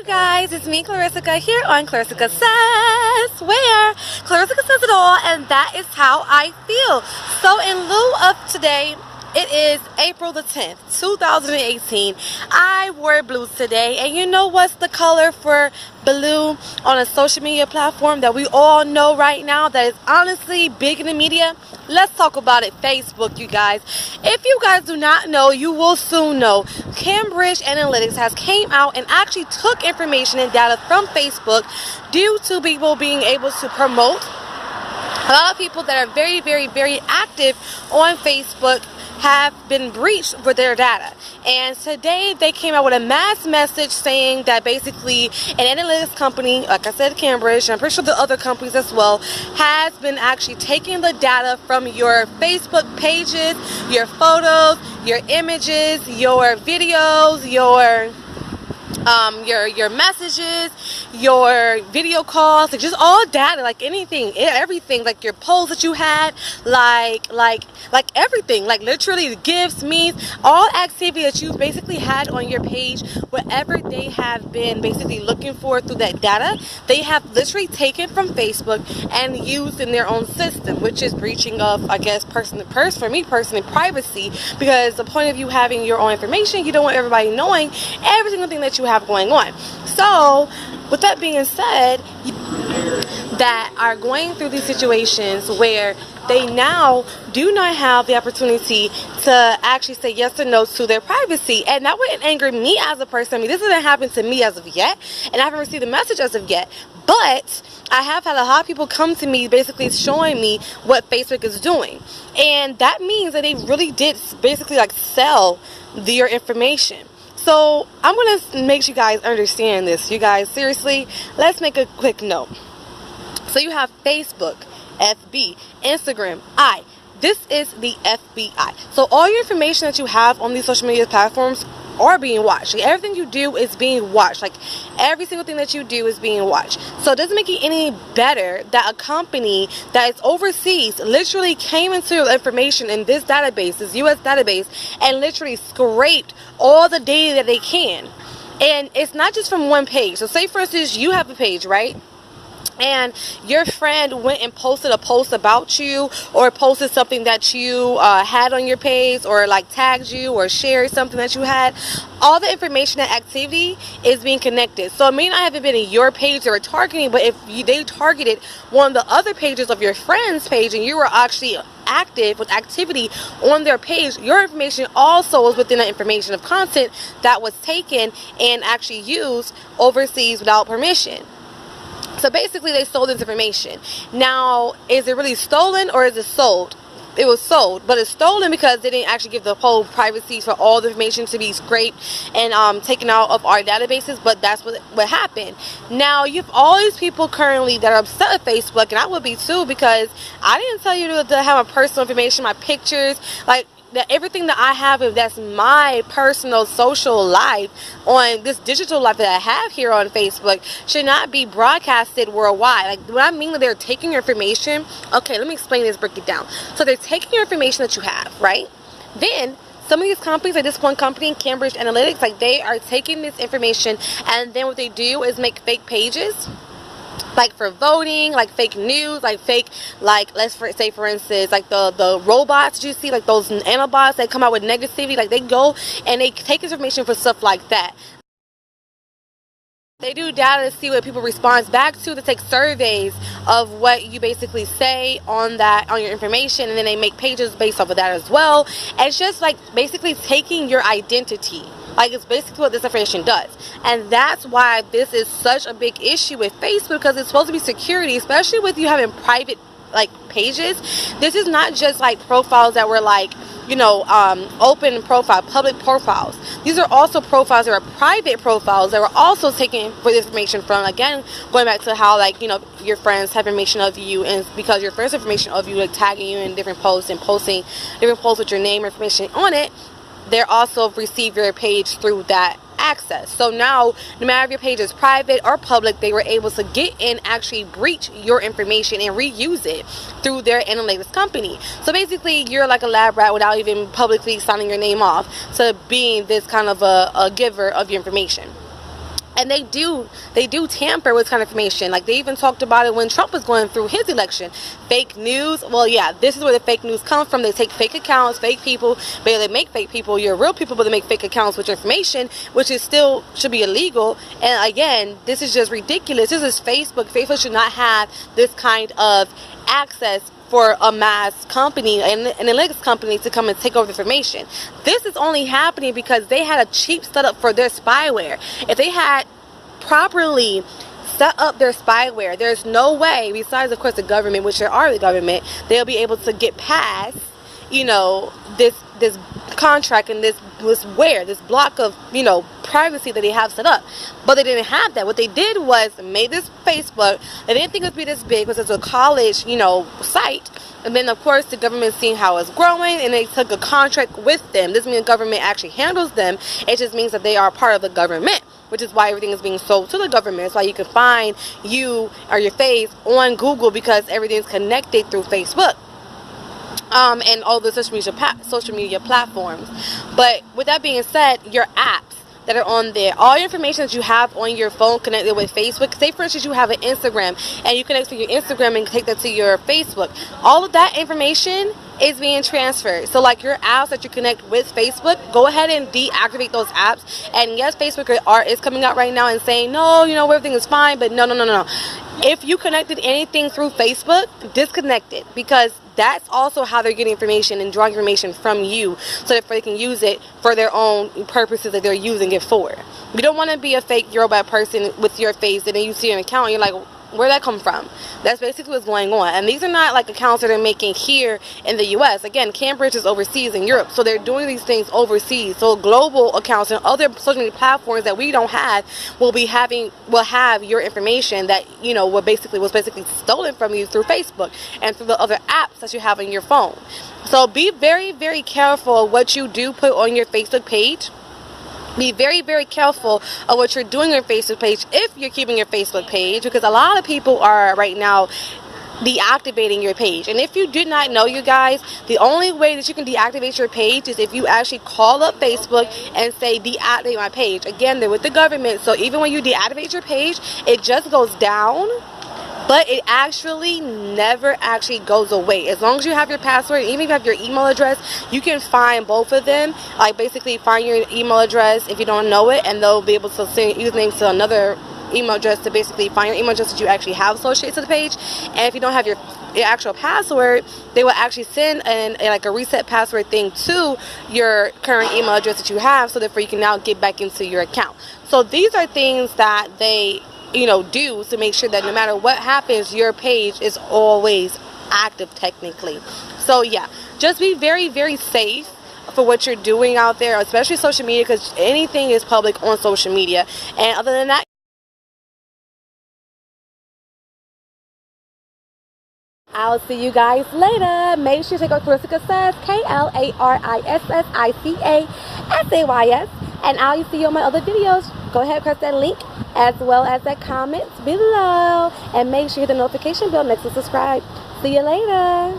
you guys, it's me Clarissa here on Clarissa Says, where Clarissa says it all, and that is how I feel. So in lieu of today, it is April the 10th, 2018. I wore blue today, and you know what's the color for blue on a social media platform that we all know right now that is honestly big in the media? Let's talk about it. Facebook, you guys. If you guys do not know, you will soon know. Cambridge Analytica has came out and actually took information and data from Facebook due to people being able to promote. A lot of people that are very active on Facebook have been breached for their data, and today they came out with a mass message saying that basically an analytics company, like I said, Cambridge, and I'm pretty sure the other companies as well, has been actually taking the data from your Facebook pages, your photos, your images, your videos, your messages, your video calls, like just all data, like anything, everything, like your polls that you had, like everything, like literally the gifts, memes, all activity that you basically had on your page, whatever they have been basically looking for through that data, they have literally taken from Facebook and used in their own system, which is breaching of, I guess, for me personally, privacy, because the point of you having your own information, you don't want everybody knowing every single thing that you have going on. So with that being said, that are going through these situations where they now do not have the opportunity to actually say yes or no to their privacy, and that wouldn't anger me as a person. I mean, this hasn't happened to me as of yet, and I haven't received a message as of yet, but I have had a lot of people come to me basically showing me what Facebook is doing, and that means that they really did basically like sell your information. So I'm going to make you guys understand this. You guys, seriously, let's make a quick note. So you have Facebook, FB, Instagram, I. This is the FBI. So all your information that you have on these social media platforms are being watched. Like, everything you do is being watched. Like every single thing that you do is being watched. So it doesn't make it any better that a company that is overseas literally came into your information in this database, this US database, and literally scraped all the data that they can. And it's not just from one page. So say for instance you have a page, right? And your friend went and posted a post about you, or posted something that you had on your page, or like tagged you or shared something that you had. All the information and activity is being connected. So it may not have been in your page they were targeting, but if they targeted one of the other pages of your friend's page and you were actually active with activity on their page, your information also is within the information of content that was taken and actually used overseas without permission. So basically they sold this information. Now, is it really stolen or is it sold? It was sold, but it's stolen because they didn't actually give the whole privacy for all the information to be scraped and taken out of our databases, but that's what happened. Now, you have all these people currently that are upset with Facebook, and I would be too, because I didn't tell you to have my personal information, my pictures, like that everything that I have, if that's my personal social life on this digital life that I have here on Facebook, should not be broadcasted worldwide. Like, what I mean that they're taking your information, okay, let me explain this, break it down. So they're taking your information that you have, right? Then some of these companies, like this one company, Cambridge Analytica, like they are taking this information, and then what they do is make fake pages, like for voting, like fake news, like fake, like let's say for instance, like the robots you see, like those nanobots that come out with negativity, like they go and they take information for stuff like that. They do data to see what people respond back to. They take surveys of what you basically say on your information, and then they make pages based off of that as well. And it's just like basically taking your identity. Like, it's basically what this information does. And that's why this is such a big issue with Facebook, because it's supposed to be security, especially with you having private like pages. This is not just like profiles that were like, you know, open profile, public profiles. These are also profiles that are private profiles that were also taken for this information from, again, going back to how, like, you know, your friends have information of you, and because your friends have information of you, like tagging you in different posts and posting different posts with your name information on it, they're also receive your page through that access. So now, no matter if your page is private or public, they were able to get in, actually breach your information and reuse it through their analytics company. So basically, you're like a lab rat without even publicly signing your name off to being this kind of a giver of your information. And they do tamper with kind of information. Like, they even talked about it when Trump was going through his election. Fake news. Well, yeah, this is where the fake news comes from. They take fake accounts, fake people, but they make fake people. You're real people, but they make fake accounts with information, which is still should be illegal. And again, this is just ridiculous. This is Facebook. Facebook should not have this kind of access for a mass company, an analytics company, to come and take over the information. This is only happening because they had a cheap setup for their spyware. If they had properly set up their spyware, there's no way, besides of course the government, which they are the government, they'll be able to get past, you know, this contract and this block of, you know, privacy that they have set up. But they didn't have that. What they did was made this Facebook. They didn't think it would be this big because it's a college, you know, site. And then of course the government seeing how it's growing, and they took a contract with them. This means the government actually handles them. It just means that they are part of the government, which is why everything is being sold to the government. It's why you can find you or your face on Google, because everything's connected through Facebook. And all the social media platforms. But with that being said, your apps that are on there, all your information that you have on your phone connected with Facebook. Say for instance you have an Instagram and you connect to your Instagram and take that to your Facebook. All of that information is being transferred. So like your apps that you connect with Facebook, go ahead and deactivate those apps. And yes, Facebook is coming out right now and saying, no, you know, everything is fine, but no. If you connected anything through Facebook, disconnect it, because that's also how they're getting information and drawing information from you so that they can use it for their own purposes that they're using it for. You don't want to be a fake robot person with your face and then you see an account and you're like, where'd that come from? That's basically what's going on. And these are not like accounts that they're making here in the US. Again, Cambridge is overseas in Europe, so they're doing these things overseas. So global accounts and other social media platforms that we don't have will have your information that, you know, was basically stolen from you through Facebook and through the other apps that you have on your phone. So be very, very careful of what you do put on your Facebook page. Be very, very careful of what you're doing on your Facebook page if you're keeping your Facebook page, because a lot of people are right now deactivating your page. And if you did not know, you guys, the only way that you can deactivate your page is if you actually call up Facebook and say deactivate my page. Again, they're with the government, so even when you deactivate your page, it just goes down, but it actually never actually goes away. As long as you have your password, even if you have your email address, you can find both of them. Like basically find your email address if you don't know it, and they'll be able to send usernames to another email address to basically find your email address that you actually have associated to the page. And if you don't have your actual password, they will actually send like a reset password thing to your current email address that you have, so therefore you can now get back into your account. So these are things that they, you know, do to make sure that no matter what happens, your page is always active technically. So yeah, just be very, very safe for what you're doing out there, especially social media, because anything is public on social media. And other than that, I'll see you guys later. Make sure to check out Clarissa Says, KlarissicasAys, and I'll see you on my other videos. Go ahead and press that link as well as that comment below, and make sure you hit the notification bell next to subscribe. See you later.